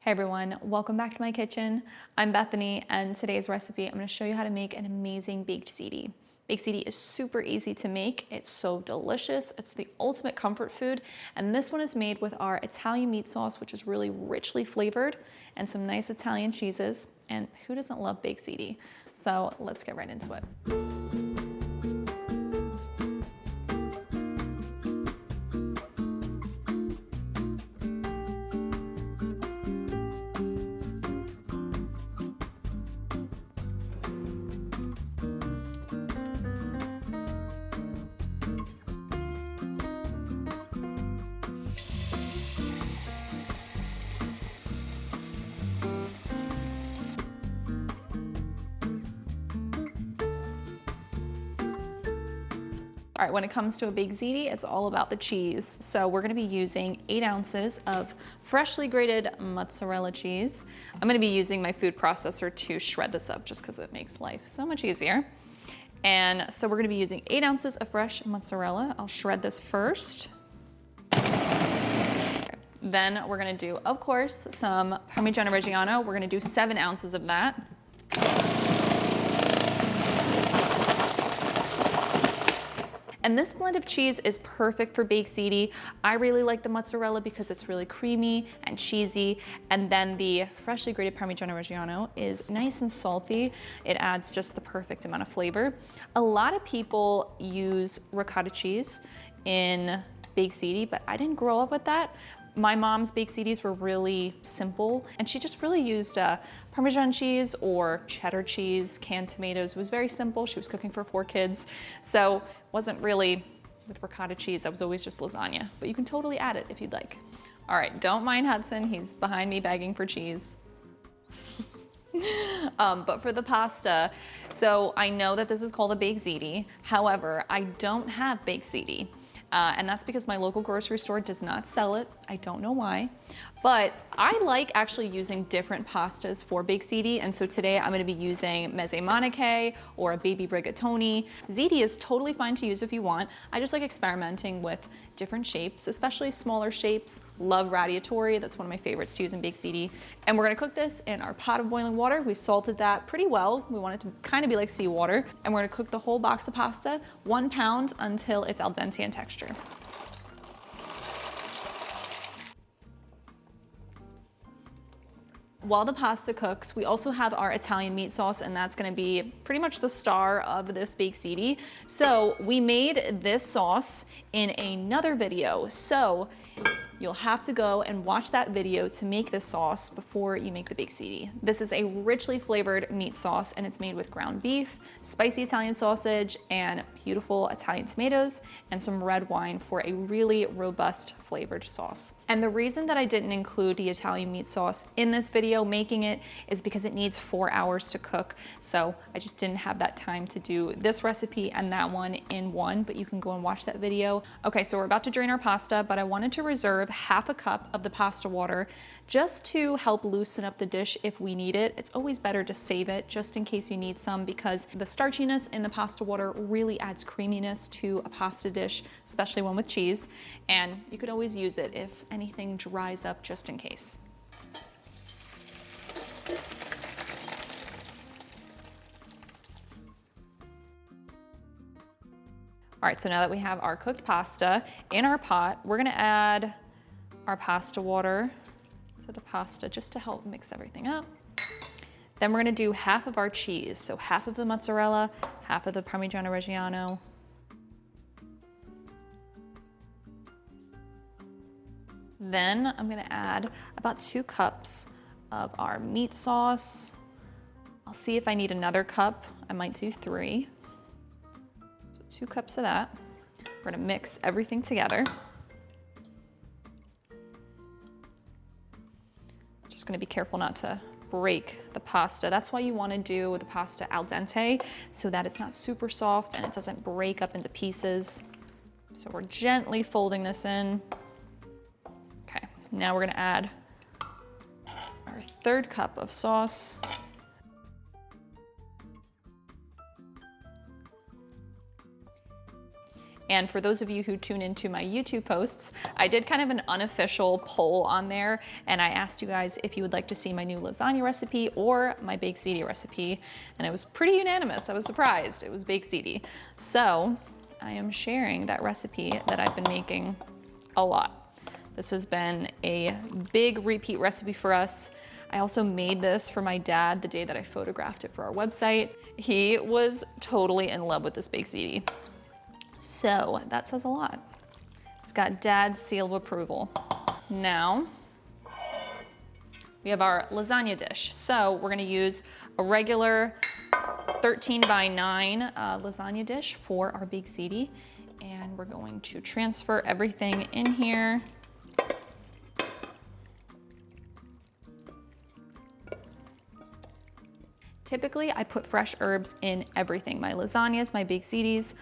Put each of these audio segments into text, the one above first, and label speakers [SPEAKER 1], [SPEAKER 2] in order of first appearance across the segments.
[SPEAKER 1] Hey everyone, welcome back to my kitchen. I'm Bethany, and today's recipe, I'm gonna show you how to make an amazing baked ziti. Baked ziti is super easy to make. It's so delicious. It's the ultimate comfort food. And this one is made with our Italian meat sauce, which is really richly flavored, and some nice Italian cheeses. And who doesn't love baked ziti? So let's get right into it. All right, when it comes to a baked ziti, it's all about the cheese. So we're gonna be using 8 ounces of freshly grated mozzarella cheese. I'm gonna be using my food processor to shred this up just because it makes life so much easier. And so we're gonna be using 8 ounces of fresh mozzarella. I'll shred this first. Okay. Then we're gonna do, of course, some Parmigiano Reggiano. We're gonna do 7 ounces of that. And this blend of cheese is perfect for baked ziti. I really like the mozzarella because it's really creamy and cheesy. And then the freshly grated Parmigiano Reggiano is nice and salty. It adds just the perfect amount of flavor. A lot of people use ricotta cheese in baked ziti, but I didn't grow up with that. My mom's baked zitis were really simple, and she just really used Parmesan cheese or cheddar cheese, canned tomatoes. It was very simple. She was cooking for 4 kids, so wasn't really with ricotta cheese. That was always just lasagna, but you can totally add it if you'd like. All right, don't mind Hudson. He's behind me begging for cheese. But for the pasta, so I know that this is called a baked ziti. However, I don't have baked ziti. And that's because my local grocery store does not sell it. I don't know why. But I like actually using different pastas for baked ziti, and so today I'm gonna be using mezze maniche or a baby rigatoni. Ziti is totally fine to use if you want. I just like experimenting with different shapes, especially smaller shapes. Love radiatori, that's one of my favorites to use in baked ziti. And we're gonna cook this in our pot of boiling water. We salted that pretty well. We want it to kind of be like seawater. And we're gonna cook the whole box of pasta, 1 pound, until it's al dente in texture. While the pasta cooks, we also have our Italian meat sauce, and that's gonna be pretty much the star of this baked ziti. So we made this sauce in another video. So you'll have to go and watch that video to make this sauce before you make the baked ziti. This is a richly flavored meat sauce, and it's made with ground beef, spicy Italian sausage, and beautiful Italian tomatoes, and some red wine for a really robust flavored sauce. And the reason that I didn't include the Italian meat sauce in this video making it is because it needs 4 hours to cook. So I just didn't have that time to do this recipe and that one in one, but you can go and watch that video. Okay, so we're about to drain our pasta, but I wanted to reserve half a cup of the pasta water just to help loosen up the dish if we need it. It's always better to save it just in case you need some, because the starchiness in the pasta water really adds creaminess to a pasta dish, especially one with cheese. And you could always use it if anything dries up, just in case. All right, so now that we have our cooked pasta in our pot, we're gonna add our pasta water to the pasta just to help mix everything up. Then we're gonna do half of our cheese. So half of the mozzarella, half of the Parmigiano Reggiano. Then I'm gonna add about 2 cups of our meat sauce. I'll see if I need another cup. I might do 3. So 2 cups of that. We're gonna mix everything together. Just gonna be careful not to break the pasta. That's why you wanna do the pasta al dente, so that it's not super soft and it doesn't break up into pieces. So we're gently folding this in. Okay, now we're gonna add our 3rd cup of sauce. And for those of you who tune into my YouTube posts, I did kind of an unofficial poll on there, and I asked you guys if you would like to see my new lasagna recipe or my baked ziti recipe, and it was pretty unanimous. I was surprised. It was baked ziti. So I am sharing that recipe that I've been making a lot. This has been a big repeat recipe for us. I also made this for my dad the day that I photographed it for our website. He was totally in love with this baked ziti. So that says a lot. It's got Dad's seal of approval. Now, we have our lasagna dish. So we're gonna use a regular 13 by 9 lasagna dish for our baked ziti. And we're going to transfer everything in here. Typically, I put fresh herbs in everything. My lasagnas, my baked zitis.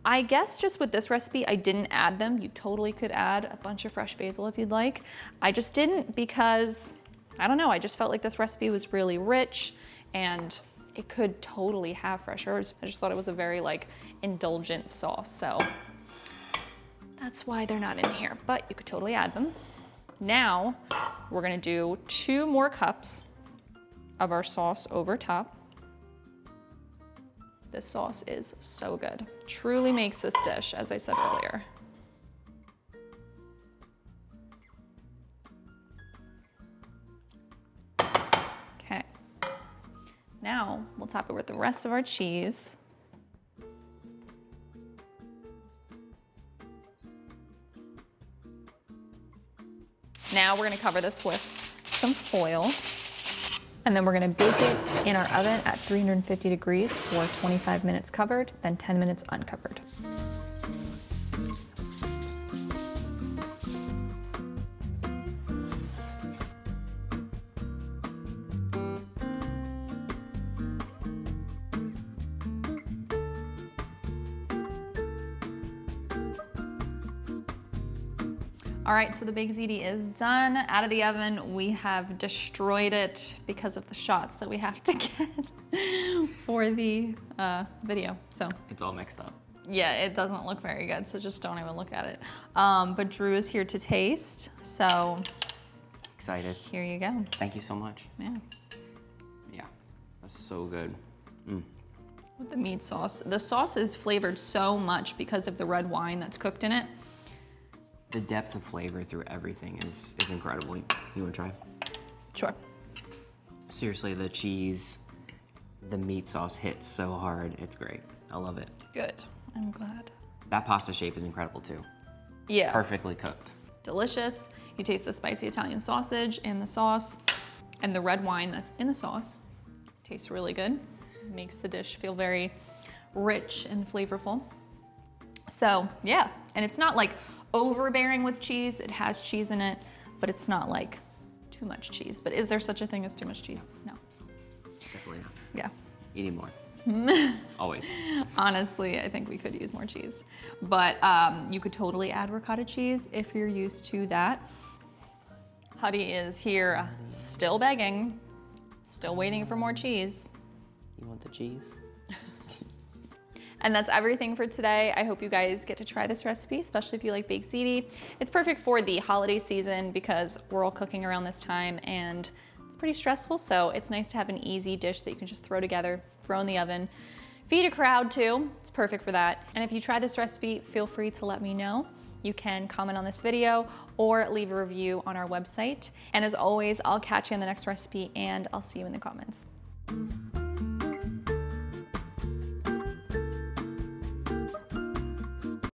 [SPEAKER 1] I guess just with this recipe, I didn't add them. You totally could add a bunch of fresh basil if you'd like. I just didn't because, I don't know, I just felt like this recipe was really rich and it could totally have fresh herbs. I just thought it was a very like indulgent sauce. So that's why they're not in here, but you could totally add them. Now, we're gonna do 2 more cups of our sauce over top. This sauce is so good. Truly makes this dish, as I said earlier. Okay. Now we'll top it with the rest of our cheese. Now we're gonna cover this with some foil. And then we're gonna bake it in our oven at 350 degrees for 25 minutes covered, then 10 minutes uncovered. All right, so the baked ziti is done. Out of the oven, we have destroyed it because of the shots that we have to get for the video, so.
[SPEAKER 2] It's all mixed up.
[SPEAKER 1] Yeah, it doesn't look very good, so just don't even look at it. But Drew is here to taste, so.
[SPEAKER 2] Excited.
[SPEAKER 1] Here you go.
[SPEAKER 2] Thank you so much.
[SPEAKER 1] Yeah.
[SPEAKER 2] Yeah, that's so good. Mm.
[SPEAKER 1] With the meat sauce. The sauce is flavored so much because of the red wine that's cooked in it.
[SPEAKER 2] The depth of flavor through everything is incredible. You wanna try?
[SPEAKER 1] Sure.
[SPEAKER 2] Seriously, the cheese, the meat sauce hits so hard. It's great. I love it.
[SPEAKER 1] Good, I'm glad.
[SPEAKER 2] That pasta shape is incredible too.
[SPEAKER 1] Yeah.
[SPEAKER 2] Perfectly cooked.
[SPEAKER 1] Delicious. You taste the spicy Italian sausage in the sauce, and the red wine that's in the sauce tastes really good. Makes the dish feel very rich and flavorful. So yeah, and it's not like overbearing with cheese. It has cheese in it, but it's not like too much cheese. But is there such a thing as too much cheese? No.
[SPEAKER 2] Definitely not.
[SPEAKER 1] Yeah.
[SPEAKER 2] Eating more. Always.
[SPEAKER 1] Honestly, I think we could use more cheese. But you could totally add ricotta cheese if you're used to that. Huddy is here still begging, still waiting for more cheese.
[SPEAKER 2] You want the cheese?
[SPEAKER 1] And that's everything for today. I hope you guys get to try this recipe, especially if you like baked ziti. It's perfect for the holiday season because we're all cooking around this time and it's pretty stressful, so it's nice to have an easy dish that you can just throw together, throw in the oven. Feed a crowd too, it's perfect for that. And if you try this recipe, feel free to let me know. You can comment on this video or leave a review on our website. And as always, I'll catch you in the next recipe and I'll see you in the comments.